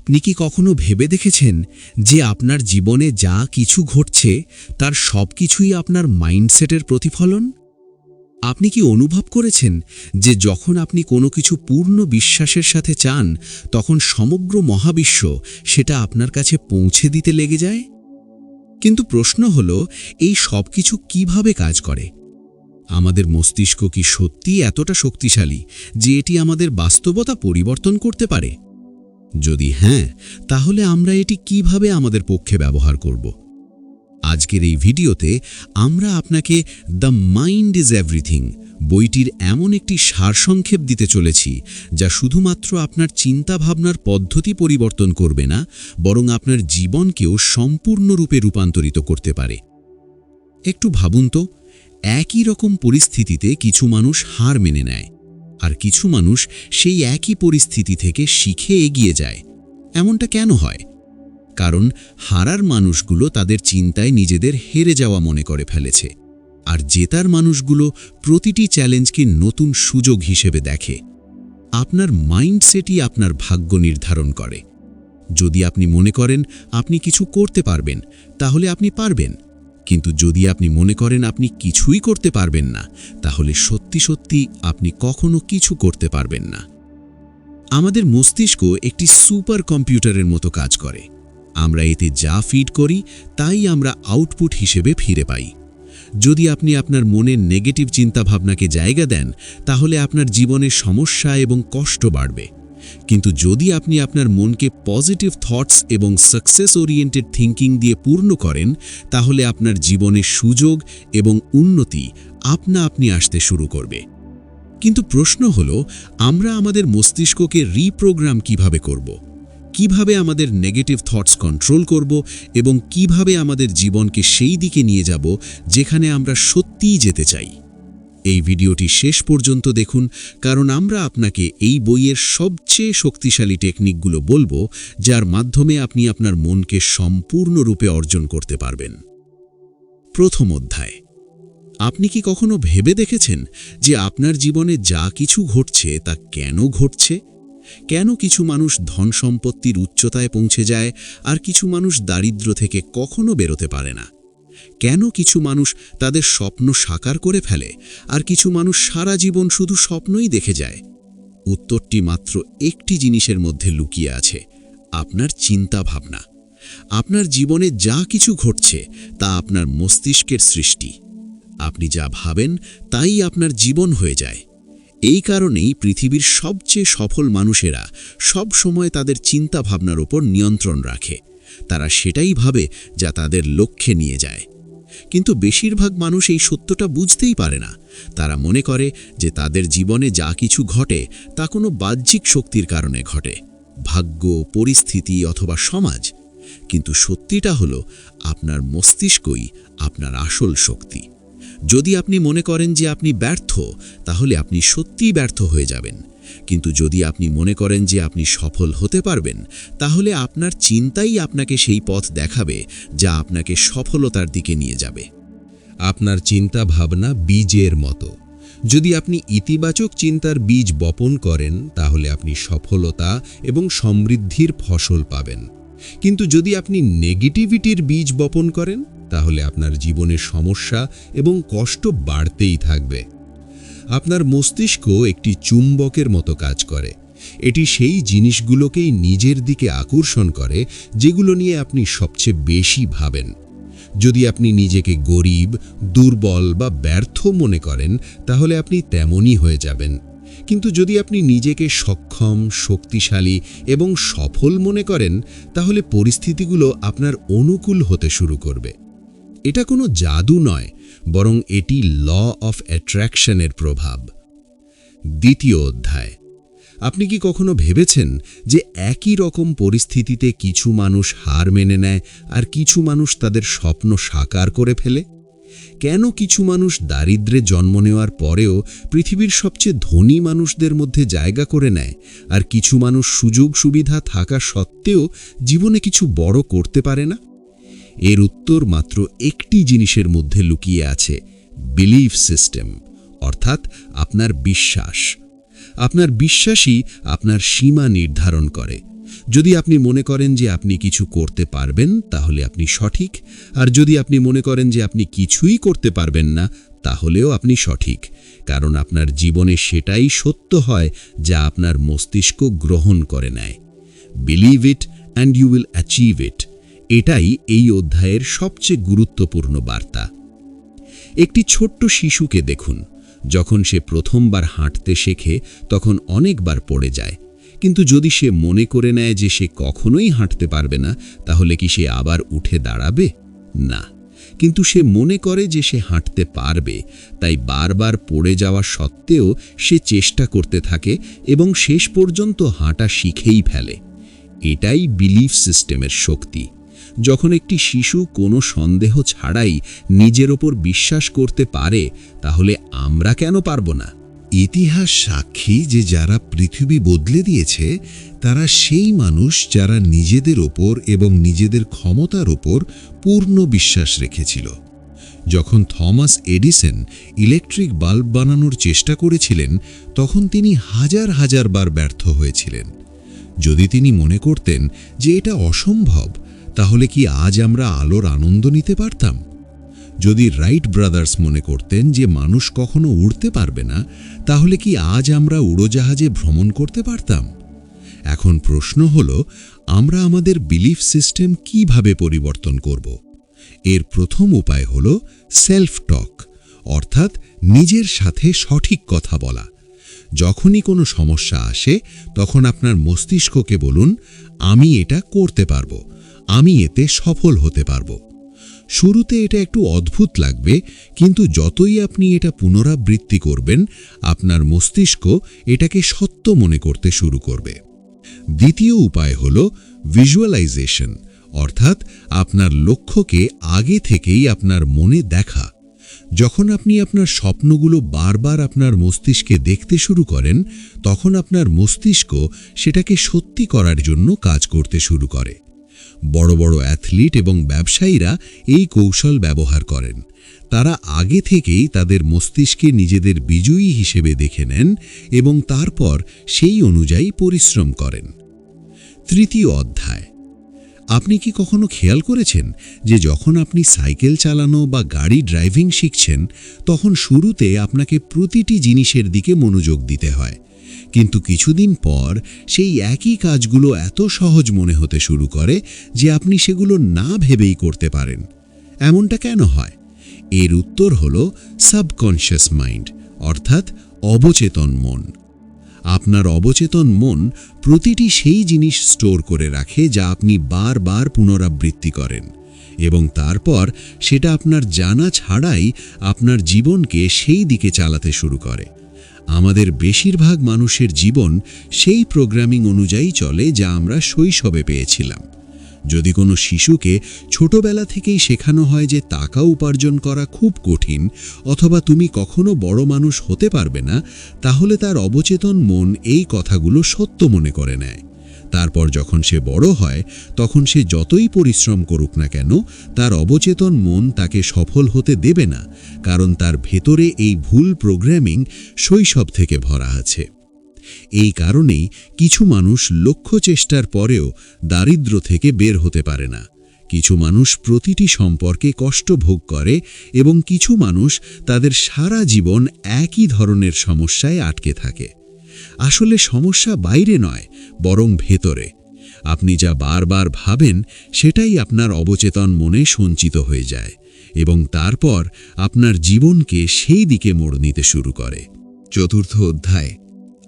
আপনি কি কখনো ভেবে দেখেছেন যে আপনার জীবনে যা কিছু ঘটছে তার সব কিছুই আপনার মাইন্ডসেটের প্রতিফলন? আপনি কি অনুভব করেছেন যে যখন আপনি কোনো কিছু পূর্ণ বিশ্বাসের সাথে চান তখন সমগ্র মহাবিশ্ব সেটা আপনার কাছে পৌঁছে দিতে লেগে যায়? কিন্তু প্রশ্ন হল, এই সব কিছু কিভাবে কাজ করে? আমাদের মস্তিষ্ক কি সত্যিই এতটা শক্তিশালী যে এটি আমাদের বাস্তবতা পরিবর্তন করতে পারে? যদি হ্যাঁ, তাহলে আমরা এটি কিভাবে আমাদের পক্ষে ব্যবহার করব? আজকের এই ভিডিওতে আমরা আপনাকে দ্য মাইন্ড ইজ এভরিথিং বইটির এমন একটি সারসংক্ষেপ দিতে চলেছি যা শুধুমাত্র আপনার চিন্তাভাবনার পদ্ধতি পরিবর্তন করবে না, বরং আপনার জীবনকেও সম্পূর্ণরূপে রূপান্তরিত করতে পারে। একটু ভাবুন তো, একই রকম পরিস্থিতিতে কিছু মানুষ হার মেনে নেয়, আর কিছু মানুষ সেই একই পরিস্থিতি থেকে শিখে এগিয়ে যায়। এমনটা কেন হয়? কারণ হারার মানুষগুলো তাদের চিন্তায় নিজেদের হেরে যাওয়া মনে করে ফেলেছে, আর জেতার মানুষগুলো প্রতিটি চ্যালেঞ্জকে নতুন সুযোগ হিসেবে দেখে। আপনার মাইন্ডসেটই আপনার ভাগ্য নির্ধারণ করে। যদি আপনি মনে করেন আপনি কিছু করতে পারবেন, তাহলে আপনি পারবেন। কিন্তু যদি আপনি মনে করেন আপনি কিছুই করতে পারবেন না, তাহলে সত্যি সত্যি আপনি কখনো কিছু করতে পারবেন না। আমাদের মস্তিষ্ক একটি সুপার কম্পিউটারের মতো কাজ করে। আমরা এতে যা ফিড করি তাই আমরা আউটপুট হিসেবে ফিরে পাই। যদি আপনি আপনার মনের নেগেটিভ চিন্তাভাবনাকে জায়গা দেন, তাহলে আপনার জীবনে সমস্যা এবং কষ্ট বাড়বে। কিন্তু যদি আপনি আপনার মনকে পজিটিভ থটস এবং সাকসেস ওরিয়েন্টেড থিঙ্কিং দিয়ে পূর্ণ করেন, তাহলে আপনার জীবনে সুযোগ এবং উন্নতি আপনা আপনি আসতে শুরু করবে। কিন্তু প্রশ্ন হল, আমরা আমাদের মস্তিষ্ককে রিপ্রোগ্রাম কিভাবে করব? কিভাবে আমাদের নেগেটিভ থটস কন্ট্রোল করব এবং কিভাবে আমাদের জীবনকে সেই দিকে নিয়ে যাব যেখানে আমরা সত্যিই যেতে চাই? এই ভিডিওটি শেষ পর্যন্ত দেখুন, কারণ আমরা আপনাকে এই বইয়ের সবচেয়ে শক্তিশালী টেকনিকগুলো বলবো, যার মাধ্যমে আপনি আপনার মনকে সম্পূর্ণরূপে অর্জন করতে পারবেন। প্রথম অধ্যায়। আপনি কি কখনো ভেবে দেখেছেন যে আপনার জীবনে যা কিছু ঘটছে তা কেন ঘটছে? কেন কিছু মানুষ ধন সম্পত্তির উচ্চতায় পৌঁছে যায় আর কিছু মানুষ দারিদ্র্য থেকে কখনো বেরোতে পারে না? কেন কিছু মানুষ তাদের স্বপ্ন সাকার করে ফেলে আর কিছু মানুষ সারা জীবন শুধু স্বপ্নই দেখে যায়? উত্তরটি মাত্র একটি জিনিসের মধ্যে লুকিয়ে আছে: আপনার চিন্তা ভাবনা। আপনার জীবনে যা কিছু ঘটছে তা আপনার মস্তিষ্কের সৃষ্টি। আপনি যা ভাবেন তাই আপনার জীবন হয়ে যায়। এই কারণেই পৃথিবীর সবচেয়ে সফল মানুষেরা সব সময় তাদের চিন্তা ভাবনার উপর নিয়ন্ত্রণ রাখে। তারা সেটাই ভাবে যা তাদের লক্ষ্যে নিয়ে যায়। কিন্তু বেশিরভাগ মানুষ এই সত্যটা বুঝতেই পারে না। তারা মনে করে যে তাদের জীবনে যা কিছু ঘটে তা কোনো বাহ্যিক শক্তির কারণে ঘটে, ভাগ্য, পরিস্থিতি অথবা সমাজ। কিন্তু সত্যিটা হলো, আপনার মস্তিষ্কই আপনার আসল শক্তি। যদি আপনি মনে করেন যে আপনি ব্যর্থ, তাহলে আপনি সত্যিই ব্যর্থ হয়ে যাবেন। কিন্তু যদি আপনি মনে করেন যে আপনি সফল হতে পারবেন, তাহলে আপনার চিন্তাই আপনাকে সেই পথ দেখাবে যা আপনাকে সফলতার দিকে নিয়ে যাবে। আপনার চিন্তা ভাবনা বীজের মতো। যদি আপনি ইতিবাচক চিন্তার বীজ বপন করেন, তাহলে আপনি সফলতা এবং সমৃদ্ধির ফসল পাবেন। কিন্তু যদি আপনি নেগেটিভিটির বীজ বপন করেন, তাহলে আপনার জীবনে সমস্যা এবং কষ্ট বাড়তেই থাকবে। আপনার মস্তিষ্ক একটি চুম্বকের মতো কাজ করে। এটি সেই জিনিসগুলোকেই নিজের দিকে আকর্ষণ করে যেগুলো নিয়ে আপনি সবচেয়ে বেশি ভাবেন। যদি আপনি নিজেকে গরিব, দুর্বল বা ব্যর্থ মনে করেন, তাহলে আপনি তেমনই হয়ে যাবেন। কিন্তু যদি আপনি নিজেকে সক্ষম, শক্তিশালী এবং সফল মনে করেন, তাহলে পরিস্থিতিগুলো আপনার অনুকূল হতে শুরু করবে। এটা কোনো জাদু নয়, বরং এটি ল অফ অ্যাট্রাকশনের প্রভাব। দ্বিতীয় অধ্যায়। আপনি কি কখনো ভেবেছেন যে একই রকম পরিস্থিতিতে কিছু মানুষ হার মেনে নেয় আর কিছু মানুষ তাদের স্বপ্ন সাকার করে ফেলে? কেন কিছু মানুষ দারিদ্র্যে জন্ম নেওয়ার পরেও পৃথিবীর সবচেয়ে ধনী মানুষদের মধ্যে জায়গা করে নেয়, আর কিছু মানুষ সুযোগ সুবিধা থাকা সত্ত্বেও জীবনে কিছু বড় করতে পারে না? এর উত্তর মাত্র একটি জিনিসের মধ্যে লুকিয়ে আছে: বিলিফ সিস্টেম, অর্থাৎ আপনার বিশ্বাস। আপনার বিশ্বাসই আপনার সীমা নির্ধারণ করে। যদি আপনি মনে করেন যে আপনি কিছু করতে পারবেন তাহলে আপনি সঠিক, আর যদি আপনি মনে করেন যে আপনি কিছুই করতে পারবেন না তাহলেও আপনি সঠিক, কারণ আপনার জীবনে সেটাই সত্য হয় যা আপনার মস্তিষ্ক গ্রহণ করে নেয়। Believe it and you will achieve it, এটাই এই অধ্যায়ের সবচেয়ে গুরুত্বপূর্ণ বার্তা। একটি ছোট্ট শিশুকে দেখুন, যখন সে প্রথমবার হাঁটতে শেখে তখন অনেকবার পড়ে যায়, কিন্তু যদি সে মনে করে নেয় যে সে কখনোই হাঁটতে পারবে না, তাহলে কি সে আবার উঠে দাঁড়াবে? না, কিন্তু সে মনে করে যে সে হাঁটতে পারবে, তাই বারবার পড়ে যাওয়া সত্ত্বেও সে চেষ্টা করতে থাকে এবং শেষ পর্যন্ত হাঁটা শিখেই ফেলে। এটাই বিলিফ সিস্টেমের শক্তি। যখন একটি শিশু কোনো সন্দেহ ছাড়াই নিজের ওপর বিশ্বাস করতে পারে, তাহলে আমরা কেন পারব না? ইতিহাস সাক্ষী যে যারা পৃথিবী বদলে দিয়েছে তারা সেই মানুষ যারা নিজেদের ওপর এবং নিজেদের ক্ষমতার ওপর পূর্ণ বিশ্বাস রেখেছিল। যখন থমাস এডিসন ইলেকট্রিক বাল্ব বানানোর চেষ্টা করেছিলেন, তখন তিনি হাজার হাজার বার ব্যর্থ হয়েছিলেন। যদি তিনি মনে করতেন যে এটা অসম্ভব, তাহলে কি আজ আমরা আলোর আনন্দ নিতে পারতাম? যদি রাইট ব্রাদার্স মনে করতেন যে মানুষ কখনো উড়তে পারবে না, তাহলে কি আজ আমরা উড়োজাহাজে ভ্রমণ করতে পারতাম? এখন প্রশ্ন হলো, আমরা আমাদের বিলিফ সিস্টেম কিভাবে পরিবর্তন করব? এর প্রথম উপায় হলো সেলফ টক, অর্থাৎ নিজের সাথে সঠিক কথা বলা। যখনই কোনো সমস্যা আসে, তখন আপনার মস্তিষ্ককে বলুন, আমি এটা করতে পারবো, আমি এতে সফল হতে পারবো। শুরুতে এটা একটু অদ্ভুত লাগবে, কিন্তু যতই আপনি এটা পুনরাবৃত্তি করবেন, আপনার মস্তিষ্ক এটাকে সত্য মনে করতে শুরু করবে। দ্বিতীয় উপায় হল ভিজুয়ালাইজেশন, অর্থাৎ আপনার লক্ষ্যকে আগে থেকেই আপনার মনে দেখা। যখন আপনি আপনার স্বপ্নগুলো বারবার আপনার মস্তিষ্কে দেখতে শুরু করেন, তখন আপনার মস্তিষ্ক সেটাকে সত্যি করার জন্য কাজ করতে শুরু করে। বড় বড় অ্যাথলিট এবং ব্যবসায়ীরা এই কৌশল ব্যবহার করেন। তারা আগে থেকেই তাদের মস্তিষ্কে নিজেদের বিজয়ী হিসেবে দেখে নেন এবং তারপর সেই অনুযায়ী পরিশ্রম করেন। তৃতীয় অধ্যায়। আপনি কি কখনো খেয়াল করেছেন যে যখন আপনি সাইকেল চালানো বা গাড়ি ড্রাইভিং শিখছেন, তখন শুরুতে আপনাকে প্রতিটি জিনিসের দিকে মনোযোগ দিতে হয়, কিন্তু কিছুদিন পর সেই একই কাজগুলো এত সহজ মনে হতে শুরু করে যে আপনি সেগুলো না ভেবেই করতে পারেন। এমনটা কেন হয়? এর উত্তর হল সাবকনশিয়াস মাইন্ড, অর্থাৎ অবচেতন মন। আপনার অবচেতন মন প্রতিটি সেই জিনিস স্টোর করে রাখে যা আপনি বারবার পুনরাবৃত্তি করেন, এবং তারপর সেটা আপনার জানা ছাড়াই আপনার জীবনকে সেই দিকে চালাতে শুরু করে। আমাদের বেশিরভাগ মানুষের জীবন সেই প্রোগ্রামিং অনুযায়ী চলে যা আমরা শৈশবে পেয়েছিলাম। যদি কোনো শিশুকে ছোটবেলা থেকেই শেখানো হয় যে টাকা উপার্জন করা খুব কঠিন, অথবা তুমি কখনো বড় মানুষ হতে পারবে না, তাহলে তার অবচেতন মন এই কথাগুলো সত্য মনে করে নেয়। তারপর যখন সে বড় হয়, তখন সে যতই পরিশ্রম করুক না কেন, তার অবচেতন মন তাকে সফল হতে দেবে না, কারণ তার ভেতরে এই ভুল প্রোগ্রামিং শৈশব থেকে ভরা আছে। এই কারণেই কিছু মানুষ লক্ষ্য চেষ্টার পরেও দারিদ্র থেকে বের হতে পারে না। কিছু মানুষ প্রতিটি সম্পর্কে কষ্ট ভোগ করে এবং কিছু মানুষ তাদের সারা জীবন একই ধরনের সমস্যায় আটকে থাকে। আসলে সমস্যা বাইরে নয়, বরং ভেতরে। আপনি যা বারবার ভাবেন সেটাই আপনার অবচেতন মনে সঞ্চিত হয়ে যায় এবং তারপর আপনার জীবনকে সেই দিকে মোড় নিতে শুরু করে। চতুর্থ অধ্যায়।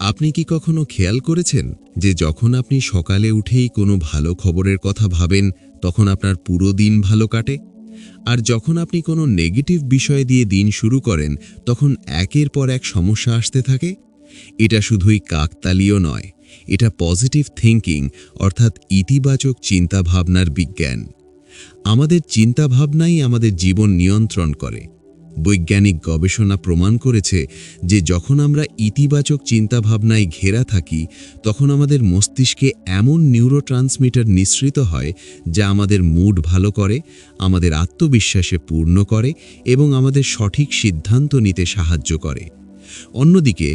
আপনি কি কখনো খেয়াল করেছেন যে যখন আপনি সকালে উঠেই কোনো ভালো খবরের কথা ভাবেন, তখন আপনার পুরো দিন ভালো কাটে? আর যখন আপনি কোনো নেগেটিভ বিষয় দিয়ে দিন শুরু করেন, তখন একের পর এক সমস্যা আসতে থাকে? এটা শুধুই কাকতালীয় নয়, এটা পজিটিভ থিঙ্কিং, অর্থাৎ ইতিবাচক চিন্তাভাবনার বিজ্ঞান। আমাদের চিন্তাভাবনাই আমাদের জীবন নিয়ন্ত্রণ করে। বৈজ্ঞানিক গবেষণা প্রমাণ করেছে যে যখন আমরা ইতিবাচক চিন্তাভাবনায় ঘেরা থাকি, তখন আমাদের মস্তিষ্কে এমন নিউরোট্রান্সমিটার নিঃসৃত হয় যা আমাদের মুড ভালো করে, আমাদের আত্মবিশ্বাসে পূর্ণ করে এবং আমাদের সঠিক সিদ্ধান্ত নিতে সাহায্য করে। অন্যদিকে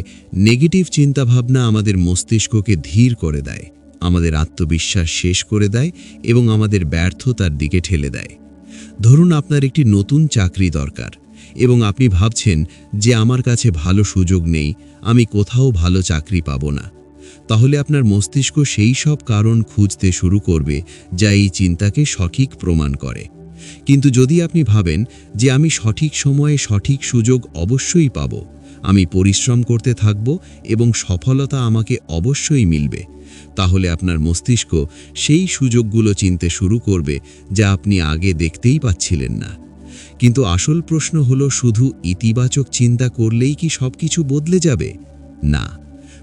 নেগেটিভ চিন্তাভাবনা আমাদের মস্তিষ্ককে ধীর করে দেয়, আমাদের আত্মবিশ্বাস শেষ করে দেয় এবং আমাদের ব্যর্থতার দিকে ঠেলে দেয়। ধরুন আপনার একটি নতুন চাকরি দরকার এবং আপনি ভাবছেন যে আমার কাছে ভালো সুযোগ নেই, আমি কোথাও ভালো চাকরি পাবো না। তাহলে আপনার মস্তিষ্ক সেই সব কারণ খুঁজতে শুরু করবে যা এই চিন্তাকে সঠিক প্রমাণ করে। কিন্তু যদি আপনি ভাবেন যে আমি সঠিক সময়ে সঠিক সুযোগ অবশ্যই পাব, আমি পরিশ্রম করতে থাকব এবং সফলতা আমাকে অবশ্যই মিলবে, তাহলে আপনার মস্তিষ্ক সেই সুযোগগুলো চিনতে শুরু করবে যা আপনি আগে দেখতেই পাচ্ছিলেন না। কিন্তু আসল প্রশ্ন হলো, শুধু ইতিবাচক চিন্তা করলেই কি সব কিছু বদলে যাবে? না,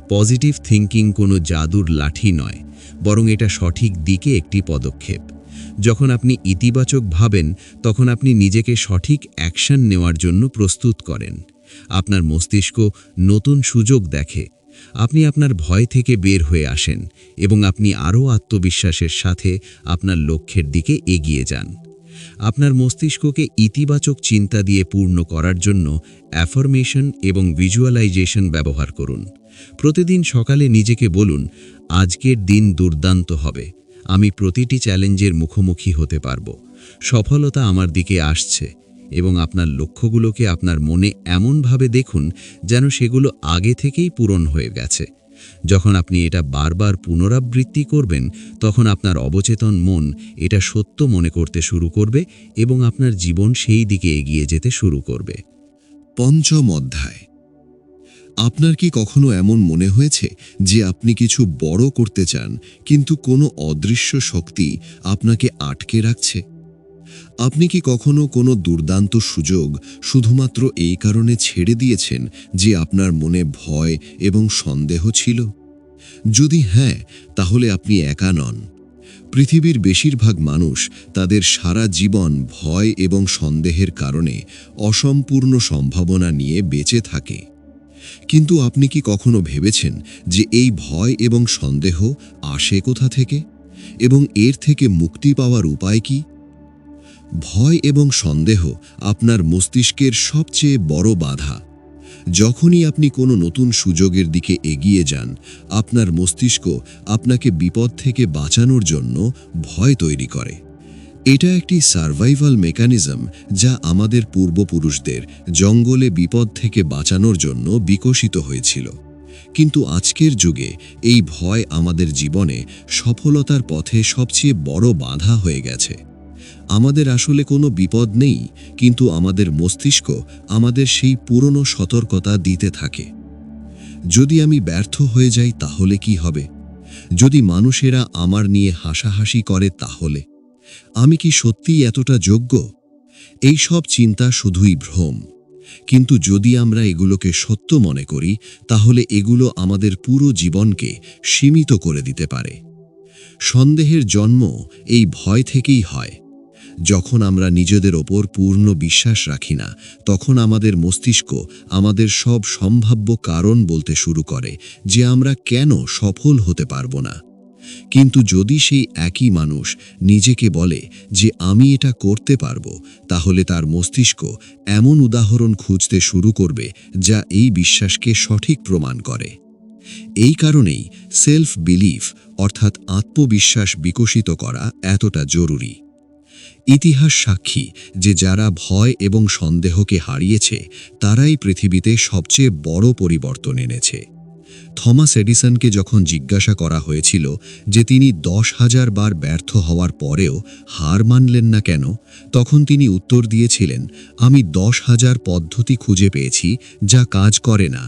পজিটিভ থিঙ্কিং কোনো জাদুর লাঠি নয়, বরং এটা সঠিক দিকে একটি পদক্ষেপ। যখন আপনি ইতিবাচক ভাবেন, তখন আপনি নিজেকে সঠিক অ্যাকশন নেওয়ার জন্য প্রস্তুত করেন। আপনার মস্তিষ্ক নতুন সুযোগ দেখে, আপনি আপনার ভয় থেকে বের হয়ে আসেন এবং আপনি আরও আত্মবিশ্বাসের সাথে আপনার লক্ষ্যের দিকে এগিয়ে যান। আপনার মস্তিষ্ককে ইতিবাচক চিন্তা দিয়ে পূর্ণ করার জন্য অ্যাফার্মেশন এবং ভিজুয়ালাইজেশন ব্যবহার করুন। প্রতিদিন সকালে নিজেকে বলুন, আজকের দিন দুর্দান্ত হবে, আমি প্রতিটি চ্যালেঞ্জের মুখোমুখি হতে পারব, সফলতা আমার দিকে আসছে। এবং আপনার লক্ষ্যগুলোকে আপনার মনে এমনভাবে দেখুন যেন সেগুলো আগে থেকেই পূরণ হয়ে গেছে। যখন আপনি এটা বারবার পুনরাবৃত্তি করবেন, তখন আপনার অবচেতন মন এটা সত্য মনে করতে শুরু করবে এবং আপনার জীবন সেই দিকে এগিয়ে যেতে শুরু করবে। পঞ্চম অধ্যায়। আপনার কি কখনো এমন মনে হয়েছে যে আপনি কিছু বড় করতে চান, কিন্তু কোনো অদৃশ্য শক্তি আপনাকে আটকে রাখছে? আপনি কি কখনো কোনো দুর্দান্ত সুযোগ শুধুমাত্র এই কারণে ছেড়ে দিয়েছেন যে আপনার মনে ভয় এবং সন্দেহ ছিল? যদি হ্যাঁ, তাহলে আপনি একা নন। পৃথিবীর বেশিরভাগ মানুষ তাদের সারা জীবন ভয় এবং সন্দেহের কারণে অসম্পূর্ণ সম্ভাবনা নিয়ে বেঁচে থাকে। কিন্তু আপনি কি কখনো ভেবেছেন যে এই ভয় এবং সন্দেহ আসে কোথা থেকে এবং এর থেকে মুক্তি পাওয়ার উপায় কি? ভয় এবং সন্দেহ আপনার মস্তিষ্কের সবচেয়ে বড় বাধা। যখনই আপনি কোনো নতুন সুযোগের দিকে এগিয়ে যান, আপনার মস্তিষ্ক আপনাকে বিপদ থেকে বাঁচানোর জন্য ভয় তৈরি করে। এটা একটি সার্ভাইভাল মেকানিজম যা আমাদের পূর্বপুরুষদের জঙ্গলে বিপদ থেকে বাঁচানোর জন্য বিকশিত হয়েছিল। কিন্তু আজকের যুগে এই ভয় আমাদের জীবনে সফলতার পথে সবচেয়ে বড় বাধা হয়ে গেছে। আমাদের আসলে কোনো বিপদ নেই, কিন্তু আমাদের মস্তিষ্ক আমাদের সেই পুরনো সতর্কতা দিতে থাকে। যদি আমি ব্যর্থ হয়ে যাই তাহলে কি হবে? যদি মানুষেরা আমার নিয়ে হাসাহাসি করে তাহলে? আমি কি সত্যিই এতটা যোগ্য? এই সব চিন্তা শুধুই ভ্রম। কিন্তু যদি আমরা এগুলোকে সত্য মনে করি, তাহলে এগুলো আমাদের পুরো জীবনকে সীমিত করে দিতে পারে। সন্দেহের জন্ম এই ভয় থেকেই হয়। যখন আমরা নিজেদের ওপর পূর্ণ বিশ্বাস রাখি না, তখন আমাদের মস্তিষ্ক আমাদের সব সম্ভাব্য কারণ বলতে শুরু করে যে আমরা কেন সফল হতে পারবো না। কিন্তু যদি সেই একই মানুষ নিজেকে বলে যে আমি এটা করতে পারবো, তাহলে তার মস্তিষ্ক এমন উদাহরণ খুঁজতে শুরু করবে যা এই বিশ্বাসকে সঠিক প্রমাণ করে। এই কারণেই সেলফ বিলিফ অর্থাৎ আত্মবিশ্বাস বিকশিত করা এতটা জরুরি। ইতিহাস সাক্ষী যে যারা ভয় এবং সন্দেহকে হারিয়েছে, তারাই পৃথিবীতে সবচেয়ে বড় পরিবর্তন এনেছে। থমাস এডিসনকে যখন জিজ্ঞাসা করা হয়েছিল যে তিনি 10,000 বার ব্যর্থ হওয়ার পরেও হার মানলেন না কেন, তখন তিনি উত্তর দিয়েছিলেন, আমি 10,000 পদ্ধতি খুঁজে পেয়েছি যা কাজ করে না।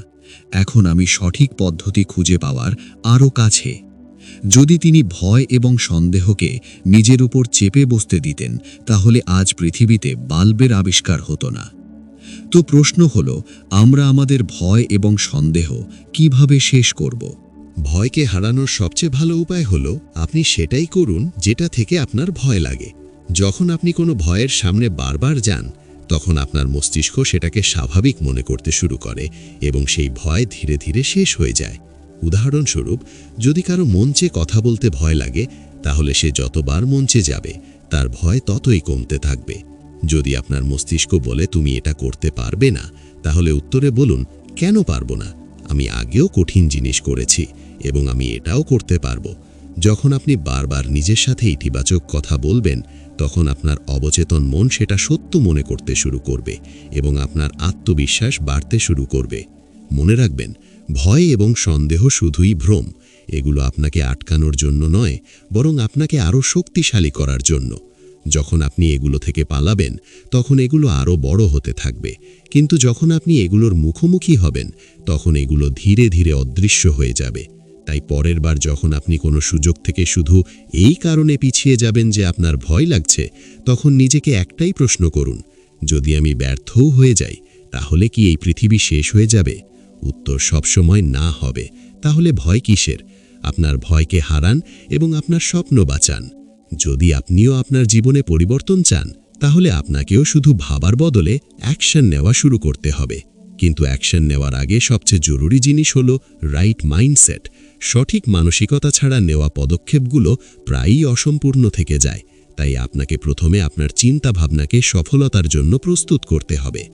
এখন আমি সঠিক পদ্ধতি খুঁজে পাওয়ার আরও কাছে। যদি তিনি ভয় এবং সন্দেহকে নিজের উপর চেপে বসতে দিতেন, তাহলে আজ পৃথিবীতে বাল্বের আবিষ্কার হতো না। তো প্রশ্ন হলো, আমরা আমাদের ভয় এবং সন্দেহ কিভাবে শেষ করব? ভয়কে হারানোর সবচেয়ে ভালো উপায় হলো আপনি সেটাই করুন যেটা থেকে আপনার ভয় লাগে। যখন আপনি কোনো ভয়ের সামনে বারবার যান, তখন আপনার মস্তিষ্ক সেটাকে স্বাভাবিক মনে করতে শুরু করে এবং সেই ভয় ধীরে ধীরে শেষ হয়ে যায়। উদাহরণস্বরূপ, যদি কারো মঞ্চে কথা বলতে ভয় লাগে, তাহলে সে যতবার মঞ্চে যাবে তার ভয় ততই কমতে থাকবে। যদি আপনার মস্তিষ্ক বলে তুমি এটা করতে পারবে না, তাহলে উত্তরে বলুন, কেন পারবো না? আমি আগেও কঠিন জিনিস করেছি এবং আমি এটাও করতে পারবো। যখন আপনি বারবার নিজের সাথে ইতিবাচক কথা বলবেন, তখন আপনার অবচেতন মন সেটা সত্য মনে করতে শুরু করবে এবং আপনার আত্মবিশ্বাস বাড়তে শুরু করবে। মনে রাখবেন, ভয় এবং সন্দেহ শুধুই ভ্রম। এগুলো আপনাকে আটকানোর জন্য নয়, বরং আপনাকে আরও শক্তিশালী করার জন্য। যখন আপনি এগুলো থেকে পালাবেন, তখন এগুলো আরও বড় হতে থাকবে, কিন্তু যখন আপনি এগুলোর মুখোমুখি হবেন, তখন এগুলো ধীরে ধীরে অদৃশ্য হয়ে যাবে। তাই পরের বার যখন আপনি কোনো সুযোগ থেকে শুধু এই কারণে পিছিয়ে যাবেন যে আপনার ভয় লাগছে, তখন নিজেকে একটাই প্রশ্ন করুন, যদি আমি ব্যর্থও হয়ে যাই, তাহলে কি এই পৃথিবী শেষ হয়ে যাবে? উত্তর সবসময় না হবে। তাহলে ভয় কিসের? আপনার ভয়কে হারান এবং আপনার স্বপ্ন বাঁচান। যদি আপনিও আপনার জীবনে পরিবর্তন চান, তাহলে আপনাকেও শুধু ভাবার বদলে অ্যাকশন নেওয়া শুরু করতে হবে। কিন্তু অ্যাকশন নেওয়ার আগে সবচেয়ে জরুরি জিনিস হলো রাইট মাইন্ডসেট। সঠিক মানসিকতা ছাড়া নেওয়া পদক্ষেপগুলো প্রায়ই অসম্পূর্ণ থেকে যায়। তাই আপনাকে প্রথমে আপনার চিন্তা ভাবনাকে সফলতার জন্য প্রস্তুত করতে হবে।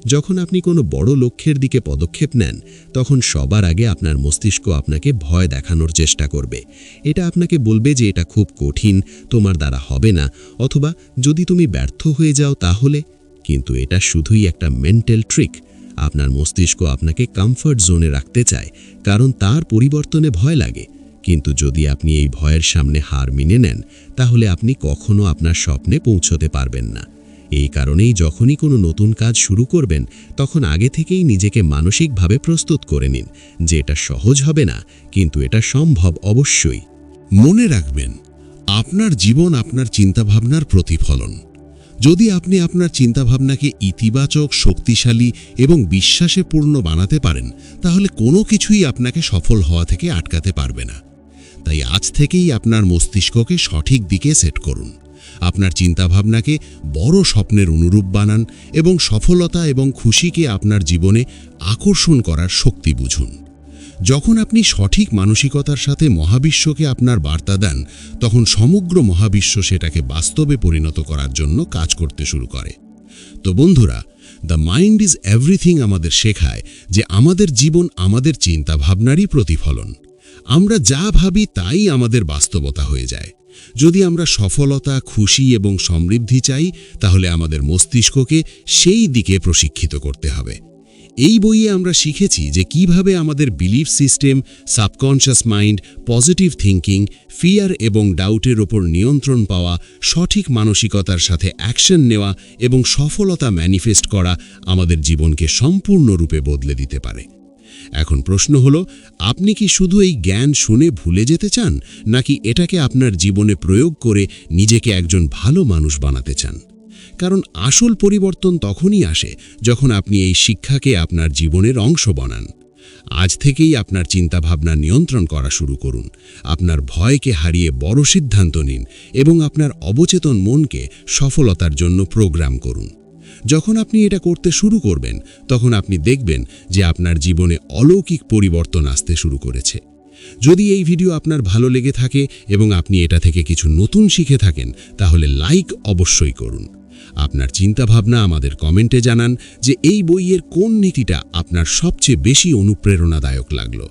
যখন আপনি কোনো বড় লক্ষ্যের দিকে পদক্ষেপ নেন, তখন সবার আগে আপনার মস্তিষ্ক আপনাকে ভয় দেখানোর চেষ্টা করবে। এটা আপনাকে বলবে যে এটা খুব কঠিন, তোমার দ্বারা হবে না, অথবা যদি তুমি ব্যর্থ হয়ে যাও তাহলে। কিন্তু এটা শুধুই একটা মেন্টাল ট্রিক। আপনার মস্তিষ্ক আপনাকে কমফর্ট জোনে রাখতে চায়, কারণ তার পরিবর্তনে ভয় লাগে। কিন্তু যদি আপনি এই ভয়ের সামনে হার মেনে নেন, তাহলে আপনি কখনো আপনার স্বপ্নে পৌঁছতে পারবেন না। এই কারণেই যখনই কোনো নতুন কাজ শুরু করবেন, তখন আগে থেকেই নিজেকে মানসিকভাবে প্রস্তুত করে নিন যে এটা সহজ হবে না, কিন্তু এটা সম্ভব অবশ্যই। মনে রাখবেন, আপনার জীবন আপনার চিন্তাভাবনার প্রতিফলন। যদি আপনি আপনার চিন্তাভাবনাকে ইতিবাচক, শক্তিশালী এবং বিশ্বাসে পূর্ণ বানাতে পারেন, তাহলে কোনো কিছুই আপনাকে সফল হওয়া থেকে আটকাতে পারবে না। তাই আজ থেকেই আপনার মস্তিষ্ককে সঠিক দিকে সেট করুন। আপনার চিন্তাভাবনাকে বড় স্বপ্নের অনুরূপ বানান এবং সফলতা এবং খুশিকে আপনার জীবনে আকর্ষণ করার শক্তি বুঝুন। যখন আপনি সঠিক মানসিকতার সাথে মহাবিশ্বকে আপনার বার্তা দেন, তখন সমগ্র মহাবিশ্ব সেটাকে বাস্তবে পরিণত করার জন্য কাজ করতে শুরু করে। তো বন্ধুরা, দ্য মাইন্ড ইজ এভরিথিং আমাদের শেখায় যে আমাদের জীবন আমাদের চিন্তাভাবনারই প্রতিফলন। আমরা যা ভাবি তাই আমাদের বাস্তবতা হয়ে যায়। যদি আমরা সফলতা, খুশি এবং সমৃদ্ধি চাই, তাহলে আমাদের মস্তিষ্ককে সেই দিকে প্রশিক্ষিত করতে হবে। এই বইয়ে আমরা শিখেছি যে কিভাবে আমাদের belief system, subconscious mind, positive thinking, fear এবং ডাউটের ওপর নিয়ন্ত্রণ পাওয়া, সঠিক মানসিকতার সাথে অ্যাকশন নেওয়া এবং সফলতা ম্যানিফেস্ট করা আমাদের জীবনকে সম্পূর্ণরূপে বদলে দিতে পারে। এখন প্রশ্ন হলো, আপনি কি শুধু এই জ্ঞান শুনে ভুলে যেতে চান, নাকি এটাকে আপনার জীবনে প্রয়োগ করে নিজেকে একজন ভালো মানুষ বানাতে চান? কারণ আসল পরিবর্তন তখনই আসে যখন আপনি এই শিক্ষাকে আপনার জীবনের অংশ বানান। আজ থেকেই আপনার চিন্তাভাবনা নিয়ন্ত্রণ করা শুরু করুন। আপনার ভয়কে হারিয়ে বড় সিদ্ধান্ত নিন এবং আপনার অবচেতন মনকে সফলতার জন্য প্রোগ্রাম করুন। যখন আপনি এটা করতে শুরু করবেন, তখন আপনি দেখবেন যে আপনার জীবনে অলৌকিক পরিবর্তন আসতে শুরু করেছে। যদি এই ভিডিও আপনার ভালো লেগে থাকে এবং আপনি এটা থেকে কিছু নতুন শিখে থাকেন, তাহলে লাইক অবশ্যই করুন। আপনার চিন্তাভাবনা আমাদের কমেন্টে জানান যে এই বইয়ের কোন নীতিটা আপনার সবচেয়ে বেশি অনুপ্রেরণাদায়ক লাগলো।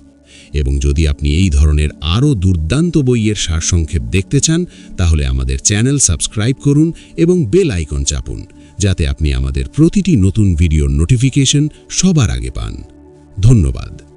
এবং যদি আপনি এই ধরনের আরও দুর্দান্ত বইয়ের সারসংক্ষেপ দেখতে চান, তাহলে আমাদের চ্যানেল সাবস্ক্রাইব করুন এবং বেল আইকন চাপুন, যাতে আপনি আমাদের প্রতিটি নতুন ভিডিওর নোটিফিকেশন সবার আগে পান। ধন্যবাদ।